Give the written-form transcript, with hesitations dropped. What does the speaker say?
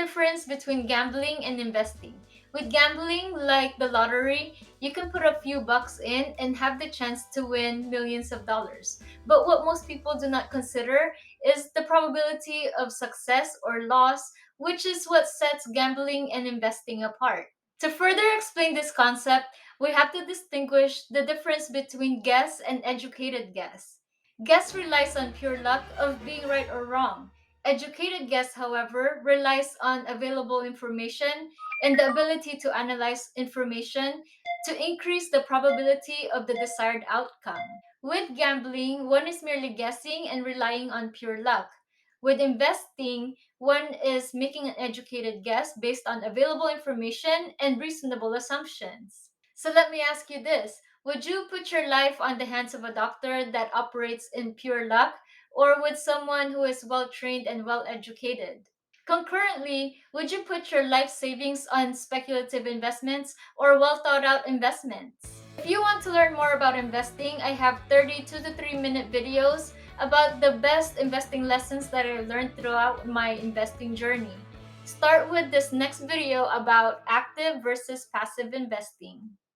difference between gambling and investing. With gambling, like the lottery, you can put a few bucks in and have the chance to win millions of dollars. But what most people do not consider is the probability of success or loss, which is what sets gambling and investing apart. To further explain this concept, we have to distinguish the difference between guess and educated guess. Guess relies on pure luck of being right or wrong. Educated guess, however, relies on available information and the ability to analyze information to increase the probability of the desired outcome. With gambling, one is merely guessing and relying on pure luck. With investing, one is making an educated guess based on available information and reasonable assumptions. So let me ask you this. Would you put your life on the hands of a doctor that operates in pure luck or with someone who is well trained and well educated? Concurrently, would you put your life savings on speculative investments or well thought out investments? If you want to learn more about investing, I have 32 to 3 minute videos about the best investing lessons that I learned throughout my investing journey. Start with this next video about active versus passive investing.